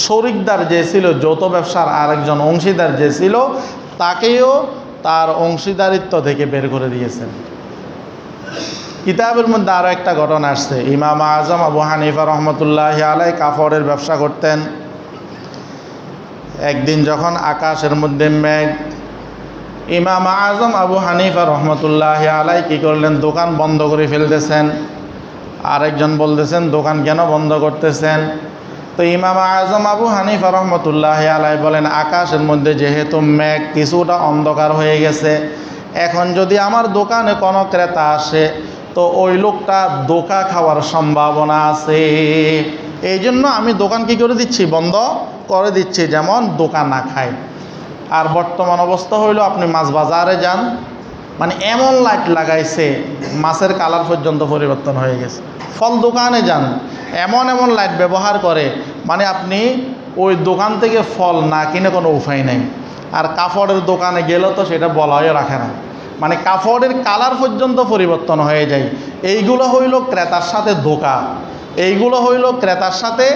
শরিকদার যে ছিল, যৌথ ব্যবসার আরেকজন অংশীদার যে ছিল, তাকেও তার অংশীদারিত্ব থেকে বের করে দিয়েছেন। কিতাবের মধ্যে আরও একটা ঘটনা আসছে। ইমাম আজম আবু হানিফা রহমতুল্লাহি আলাই কাপড়ের ব্যবসা করতেন। একদিন যখন আকাশের মধ্যে মেঘ, ইমাম আজম আবু হানিফা রহমতুল্লাহ আলাই কী করলেন? দোকান বন্ধ করে ফেলতেছেন। আরেকজন বলতেছেন দোকান কেন বন্ধ করতেছেন? তো ইমাম আজম আবু হানিফা রহমতুল্লাহ আলাই বলেন, আকাশের মধ্যে যেহেতু মেঘ, কিছুটা অন্ধকার হয়ে গেছে, এখন যদি আমার দোকানে কোনো ক্রেতা আসে তো ওই লোকটা ধোঁকা খাওয়ার সম্ভাবনা আছে। এই জন্য আমি দোকান কী করে দিচ্ছি? বন্ধ করে দিচ্ছি, যেমন দোকান না খায়। আর বর্তমান অবস্থা হইল, আপনি মাছ বাজারে যান, মানে এমন লাইট লাগাইছে মাছের কালার পর্যন্ত পরিবর্তন হয়ে গেছে। ফল দোকানে যান, এমন এমন লাইট ব্যবহার করে, মানে আপনি ওই দোকান থেকে ফল না কিনে কোনো উপায় নেই। আর কাপড়ের দোকানে গেলেও তো সেটা বলাও রাখে না, মানে কাপড়ের কালার পর্যন্ত পরিবর্তন হয়ে যায়। এইগুলো হইল ক্রেতার সাথে ধোঁকা, এইগুলো হইল ক্রেতার সাথে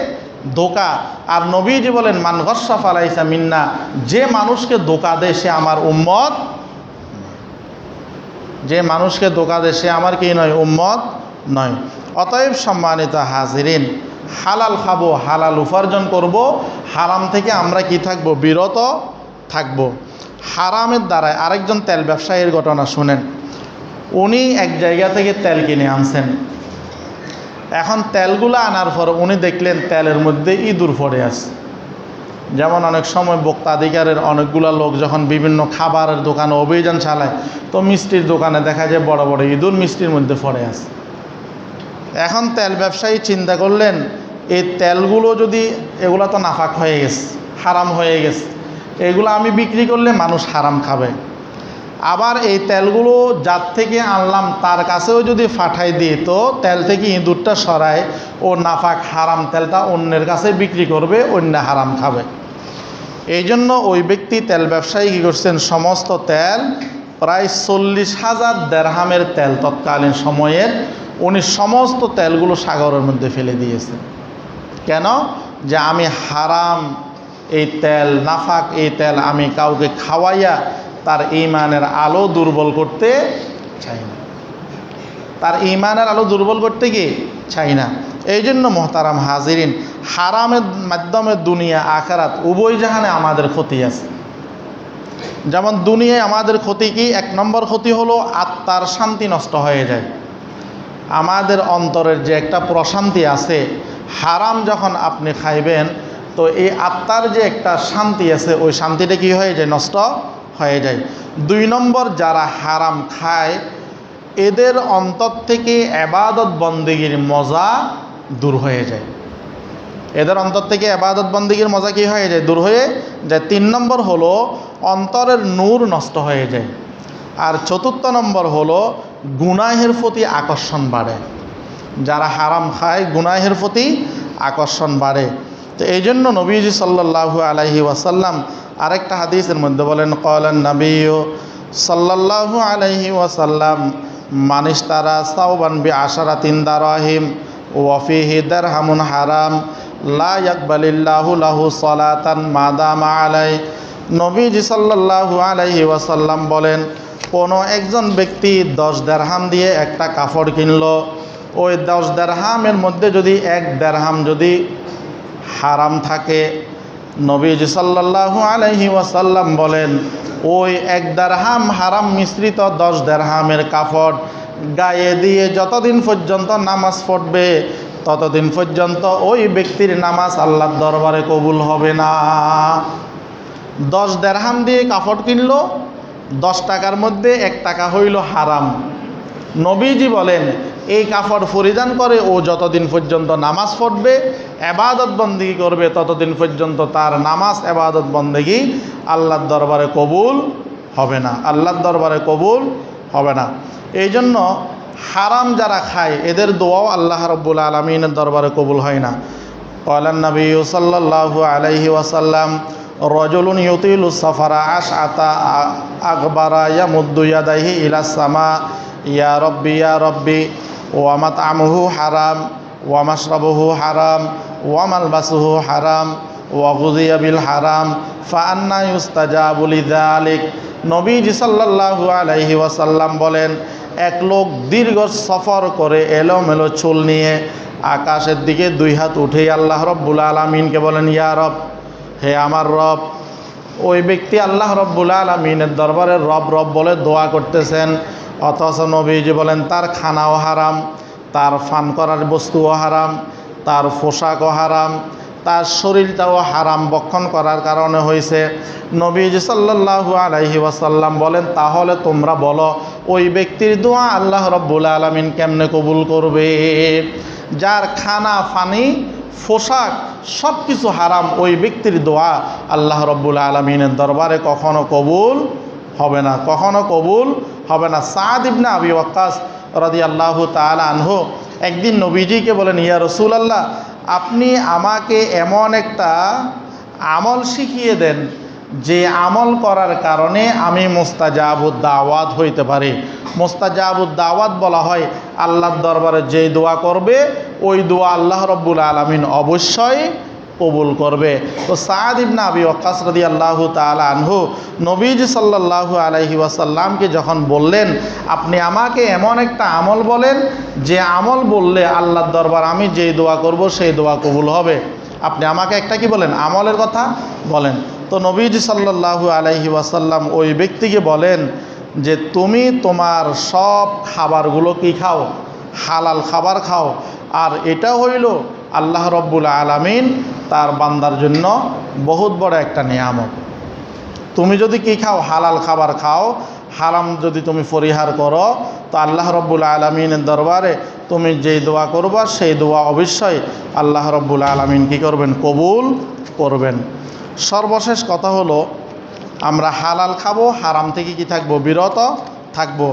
ধোঁকা। আর নবীজি বলেন, মান গস্সা ফালাইসা মিন্না, যে মানুষকে ধোঁকা দেয় সে আমার উম্মত, যে মানুষকে ধোঁকা দেয় সে আমার কি নয়? উম্মত নয়। অতএব সম্মানিত হাজিরিন, হালাল খাবো, হালাল উপার্জন করব, হারাম থেকে আমরা কি থাকব? বিরত থাকব। হারামের দ্বারায় আরেকজন তেল ব্যবসায়ীর ঘটনা শুনেন। উনি এক জায়গা থেকে তেল কিনে আনছেন। এখন তেলগুলো আনার পর উনি দেখলেন তেলের মধ্যে ইঁদুর পড়ে আছে। যেমন অনেক সময় ভোক্তাধিকারের অনেকগুলো লোক যখন বিভিন্ন খাবারের দোকানে অভিযান চালায়, তো মিষ্টির দোকানে দেখা যায় বড় বড় ইঁদুর মিষ্টির মধ্যে পড়ে আছে। এখন তেল ব্যবসায়ী চিন্তা করলেন, এই তেলগুলো যদি, এগুলো তো নাফাক হয়ে গেছে, হারাম হয়ে গেছে, এগুলো আমি বিক্রি করলে মানুষ হারাম খাবে। আবার এই তেলগুলো যার থেকে আনলাম তার কাছেও যদি পাঠাই দিই, তো তেল থেকে ইঁদুরটা সরায় ও নাফাক হারাম তেলটা অন্যের কাছে বিক্রি করবে, অন্য হারাম খাবে। এই জন্য ওই ব্যক্তি তেল ব্যবসায়ী কী করছেন? সমস্ত তেল, প্রায় 40,000 দেরহামের তেল তৎকালীন সময়ের, উনি সমস্ত তেলগুলো সাগরের মধ্যে ফেলে দিয়েছেন। কেন? যে আমি হারাম এই তেল, নাফাক এই তেল আমি কাউকে খাওয়াইয়া তার ঈমানের আলো দুর্বল করতে চাই না, তার ঈমানের আলো দুর্বল করতে কি চাই না। এই জন্য মোহতারাম হাজিরিন, হারামের মাধ্যমে দুনিয়া আখিরাত উভয় জাহানে আমাদের ক্ষতি আছে। যেমন দুনিয়ায় আমাদের ক্ষতি কি? এক নম্বর ক্ষতি হলো আত্মার শান্তি নষ্ট হয়ে যায়। আমাদের অন্তরের যে একটা প্রশান্তি আছে, হারাম যখন আপনি খাইবেন, তো এই আত্মার যে একটা শান্তি আছে, ওই শান্তিটা কি হয়ে যায়? নষ্ট হয়ে যায়। দুই নম্বর, যারা হারাম খায় এদের অন্তর থেকে ইবাদত বন্দেগীর মজা দূর হয়ে যায়। এদের অন্তর থেকে ইবাদত বন্দেগীর মজা কি হয়ে যায়? দূর হয়ে যায়। তিন নম্বর হলো অন্তরের নূর নষ্ট হয়ে যায়। আর চতুর্থ নম্বর হলো গুনাহের প্রতি আকর্ষণ বাড়ে। যারা হারাম খায় গুনাহের প্রতি আকর্ষণ বাড়ে। তো এই জন্য নবীজি সাল্লাল্লাহু আলাইহি ওয়াসাল্লাম আরেকটা হাদিসের মধ্যে বলেন, ক্বালান নবী সাল্লাল্লাহু আলাইহি ওয়াসাল্লাম, মান ইশতারা সাওবান বিআশারাতিন দারাহিম ওয়া ফীহি দিরহামুন হারাম লা ইয়াকবালিল্লাহু লাহু সালাতান মা দামা আলাই। নবীজি সাল্লাল্লাহু আলাইহি ওয়াসাল্লাম বলেন, কোনো একজন ব্যক্তি 10 দিরহাম দিয়ে একটা কাপড় কিনলো, ওই 10 দিরহামের মধ্যে যদি 1 দিরহাম যদি হারাম থাকে, নবীজি সাল্লাল্লাহু আলাইহি ওয়াসাল্লাম বলেন, ওই 1 দিরহাম হারাম মিশ্রিত 10 দিরহামের কাপড় গায়ে দিয়ে যতদিন পর্যন্ত নামাজ পড়বে, ততদিন পর্যন্ত ওই ব্যক্তির নামাজ আল্লাহর দরবারে কবুল হবে না। 10 দিরহাম দিয়ে কাপড় কিনলো, 10 টাকার মধ্যে 1 টাকা হইল হারাম। নবীজি বলেন, এই কাপড় পরিধান করে ও যতদিন পর্যন্ত নামাজ পড়বে, ইবাদত বন্দেগী করবে, ততদিন পর্যন্ত তার নামাজ ইবাদত বন্দেগী আল্লাহর দরবারে কবুল হবে না, আল্লাহর দরবারে কবুল হবে না। এই জন্য হারাম যারা খায় এদের দোয়াও আল্লাহ রাব্বুল আলামিনের দরবারে কবুল হয় না। ক্বালান নবী সাল্লাল্লাহু আলাইহি ওয়াসাল্লাম, রাজুলুন ইউতিলু সাফারা আশআতা আকবারা ইয়ামুদ্দু ইয়াদাইহি ইলাস সামা ইয়া রব্বি ইয়া রব্বি ওয়া মাতআমুহু হারাম ওয়া মাশরাবুহু হারাম ওয়া মালবাসুহু হারাম ওয়া গুযিয়া বিল হারাম ফাআন্না ইউস্তাজাবু লিযালিক। নবীজি সাল্লাল্লাহু আলাইহি ওয়াসাল্লাম বলেন, এক লোক দীর্ঘ সফর করে এলোমেলো চুল নিয়ে আকাশের দিকে 2 হাত উঠেই আল্লাহ রব্বুল আলামিনকে বলেন, ইয়া রব, হে আমার রব। ওই ব্যক্তি আল্লাহ রব্বুল আলামিনের দরবারে রব রব বলে দোয়া করতেছেন, অথচ নবীজি বলেন তার খানাও হারাম, তার পান করার বস্তুও হারাম, তার পোশাকও হারাম, তার শরীরটাও হারাম বক্ষণ করার কারণে হয়েছে। নবীজি সাল্লাল্লাহু আলাইহি ওয়াসাল্লাম বলেন, তাহলে তোমরা বলো ওই ব্যক্তির দোয়া আল্লাহ রব্বুল আলামিন কেমনে কবুল করবে? যার খানা পানি পোশাক সব কিছু হারাম, ওই ব্যক্তির দোয়া আল্লাহ রব্বুল আলামিনের দরবারে কখনো কবুল হবে না, কখনো কবুল হবে না। সাদ ইবনে আবি ওয়াক্কাস রাদিয়াল্লাহু তাআলা আনহু একদিন নবীজিকে বলেন, ইয়া রাসূলুল্লাহ, আপনি আমাকে এমন একটা আমল শিখিয়ে দেন যে আমল করার কারণে আমি মুস্তাজাবুদ দাওয়াত হইতে পারি। মুস্তাজাবুদ দাওয়াত বলা হয় আল্লাহর দরবারে যেই দোয়া করবে ওই দোয়া আল্লাহ রব্বুল আলামিন অবশ্যই কবুল করবে। তো সাদ ইবনে আবি ওয়াক্কাস রাদিয়াল্লাহু তাআলা আনহু নবীজি সাল্লাল্লাহু আলাইহি ওয়াসাল্লামকে যখন বললেন, আপনি আমাকে এমন একটা আমল বলেন যে আমল বললে আল্লাহর দরবার আমি যেই দোয়া করব সেই দোয়া কবুল হবে, আপনি আমাকে একটা কি বলেন, আমলের কথা বলেন। তো নবীজি সাল্লাল্লাহু আলাইহি ওয়াসাল্লাম ওই ব্যক্তিকে বলেন যে তুমি তোমার সব খাবারগুলো কি খাও, হালাল খাবার খাও, আর এটা হইল আল্লাহ রব্বুল আলামিন তার বান্দার জন্য বহুত বড় একটা নিয়ামত। তুমি যদি কি খাও, হালাল খাবার খাও, হারাম যদি তুমি পরিহার করো, তো আল্লাহ রব্বুল আলামিনের দরবারে তুমি যেই দোয়া করবা সেই দোয়া অবশ্যই আল্লাহ রব্বুল আলামিন কি করবেন, কবুল করবেন। সর্বশেষ কথা হলো আমরা হালাল খাবো, হারাম থেকে কি থাকবো, বিরত থাকবো।